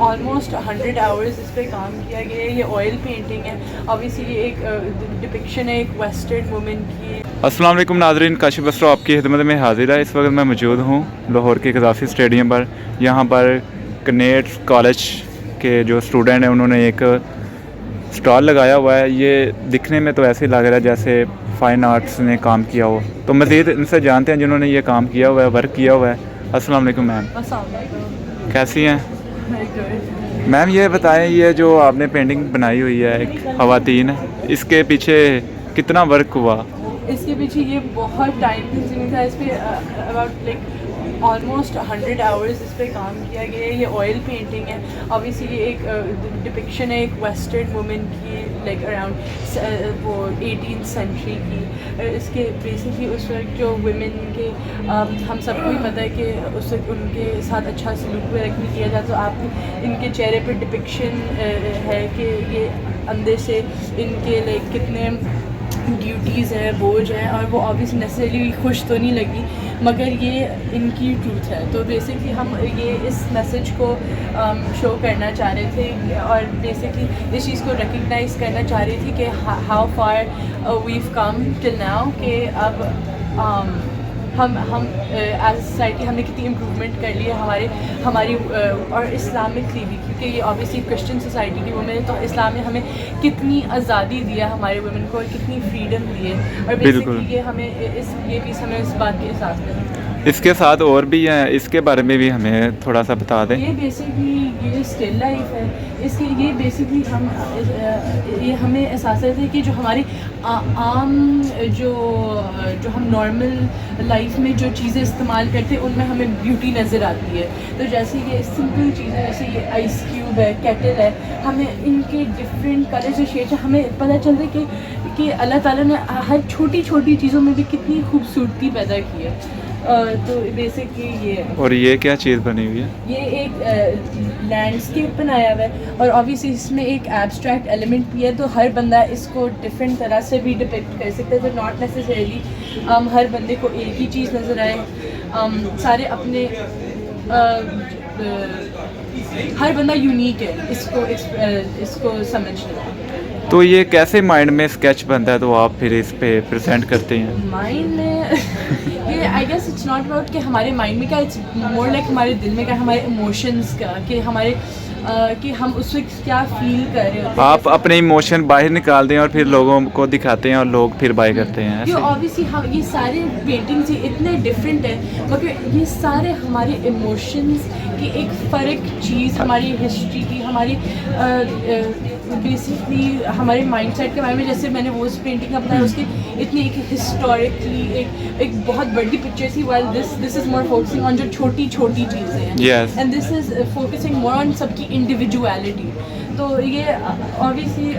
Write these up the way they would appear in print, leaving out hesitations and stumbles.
Almost 100 hours इस पे काम किया गया है। ये ऑयल पेंटिंग है, ऑब्वियसली ये एक डिपिक्शन है एक वेस्टर्न वुमेन की। अस्सलाम वालेकुम नाज़रीन, काशिफ बसरो आपकी खिदमत में हाजिर है। इस वक्त मैं मौजूद हूँ लाहौर के गद्दाफ़ी स्टेडियम पर। यहाँ पर कनेट कॉलेज के जो स्टूडेंट हैं उन्होंने एक स्टॉल लगाया हुआ है। ये दिखने में तो ऐसे लग रहा है जैसे फ़ाइन आर्ट्स ने काम किया हो। तो मज़ीद इनसे जानते हैं जिन्होंने ये काम किया हुआ है, वर्क किया हुआ है। अस्सलाम वालेकुम मैम, कैसी हैं मैम? ये बताएं, ये जो आपने पेंटिंग बनाई हुई है एक ख़वातीन है, इसके पीछे कितना वर्क हुआ? इसके पीछे ये बहुत टाइम कंज्यूमिंग था। इस पे अबाउट लाइक ऑलमोस्ट 100 आवर्स इस पे काम किया गया है। ये ऑयल पेंटिंग है, ऑब्वियसली ये एक डिपिक्शन है एक वेस्टर्न वुमेन की, लाइक अराउंड वो 18th सेंचुरी की। इसके बेसिकली उस वक्त जो वुमेन के हम सबको ही पता है कि उस वक्त उनके साथ अच्छा सलूक वगैरह नहीं किया जाता। तो आप इनके चेहरे पर डिपिक्शन है कि ये अंदर से इनके लाइक कितने ड्यूटीज़ है, बोझ है, और वो ऑब्वियसली नेसेसरीली खुश तो नहीं लगी, मगर ये इनकी ट्रूथ है। तो बेसिकली हम ये इस मैसेज को शो करना चाह रहे थे और बेसिकली इस चीज़ को रिकग्नाइज़ करना चाह रही थी कि how far weave come till now, कि अब हम एज सोसाइटी हमने कितनी इम्प्रूवमेंट कर ली है हमारी और इस्लामिकली भी, क्योंकि ये ऑब्वियसली क्रिश्चियन सोसाइटी की वुमेन है। तो इस्लाम ने हमें कितनी आज़ादी दिया हमारे वुमेन को और कितनी फ्रीडम दी है, और बेसिकली ये हमें ये भी हमें इस बात के एहसास में। इसके साथ और भी हैं, इसके बारे में भी हमें थोड़ा सा बता दें। ये बेसिकली ये स्टिल लाइफ है। इसके ये बेसिकली ये हमें एहसास है कि जो हमारी आम जो हम नॉर्मल लाइफ में जो चीज़ें इस्तेमाल करते हैं उनमें हमें ब्यूटी नज़र आती है। तो जैसे ये सिंपल चीज़ें, जैसे ये आइस क्यूब है, केटल है, हमें इनके डिफरेंट कलर्स और शेड्स हमें पता चलता है कि अल्लाह ताला ने हर छोटी छोटी चीज़ों में भी कितनी खूबसूरती पैदा की है। तो बेसिकली ये है। और ये क्या चीज़ बनी हुई है? ये एक लैंडस्केप बनाया हुआ है, और ऑब्वियसली इसमें एक एब्स्ट्रैक्ट एलिमेंट भी है। तो हर बंदा इसको डिफरेंट तरह से भी डिपिक्ट कर सकता है। तो नॉट नेसेसरीली हर बंदे को एक ही चीज़ नज़र आए। सारे अपने हर बंदा यूनिक है इसको समझने में। तो ये कैसे माइंड में स्केच बनता है तो आप फिर इस पे प्रेजेंट करते हैं? माइंड में ये I guess it's not about कि हमारे माइंड में क्या, इट्स मोर लाइक हमारे दिल में क्या, हमारे इमोशंस का, कि हमारे कि हम उस वक्त क्या फील कर रहे होते हैं। आप अपने इमोशन बाहर निकाल दें और फिर लोगों को दिखाते हैं और लोग फिर बाय करते हैं ये ऐसे? ऑब्वियसली हम ये सारे पेंटिंग्स इतने डिफरेंट है, मगर ये सारे हमारे इमोशंस की एक फ़र्क चीज़, हमारी हिस्ट्री की, हमारी बेसिकली हमारे माइंडसेट के बारे में। जैसे मैंने वो उस पेंटिंग का बताया, उसकी इतनी एक हिस्टोरिकली एक बहुत बड़ी पिक्चर थी, while this is more focusing on जो छोटी छोटी चीज़ें हैं, Yes. And this is focusing more on सबकी इंडिविजुअलिटी। तो ये ऑब्वियसली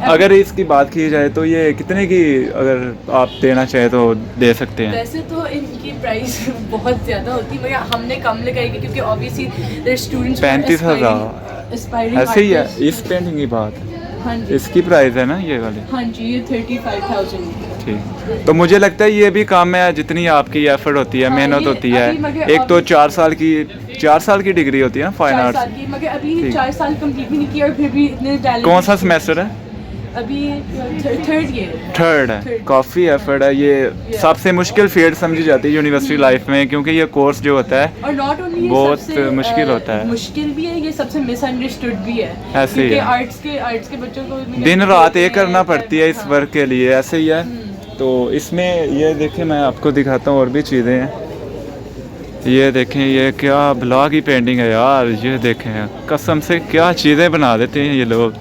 अगर इसकी बात की जाए तो ये कितने की अगर आप देना चाहें तो दे सकते हैं? वैसे तो इनकी प्राइस बहुत ज़्यादा होती है, मगर हमने कम लगाई क्योंकि ऑब्वियसली देयर स्टूडेंट्स 35,000 ऐसे ही है इस पेंटिंग की बात? हाँ जी, इसकी प्राइस है ना ये वाली? हाँ जी, ये 35,000। ठीक, तो मुझे लगता है ये भी काम है जितनी आपकी एफर्ट होती है, हाँ, मेहनत ये होती है। अभी मगर एक तो 4 साल की डिग्री होती है ना फाइन 4 आर्ट्स। साल की, मगर अभी ठीक। 4 साल कंप्लीट भी नहीं किया और फिर भी इतने टैलेंट। कौन सा सेमेस्टर है? अभी थर्ड ईयर। थर्ड है। Third। काफ़ी एफर्ट है। ये सबसे मुश्किल फील्ड समझी जाती है यूनिवर्सिटी लाइफ में, क्योंकि ये कोर्स जो होता है और नॉट ओनली बहुत मुश्किल होता है। मुश्किल भी है, ये सबसे मिसअंडरस्टूड भी है। ऐसे ही क्योंकि है। आर्ट्स के बच्चों को दिन रात एक करना पड़ती है इस वर्क के लिए, ऐसे ही है। हम्म। तो इसमें ये देखें, मैं आपको दिखाता हूँ और भी चीज़ें हैं। ये देखें, ये क्या ब्लॉक की पेंटिंग है यार। ये देखें, कसम से क्या चीज़ें बना देते हैं ये लोग।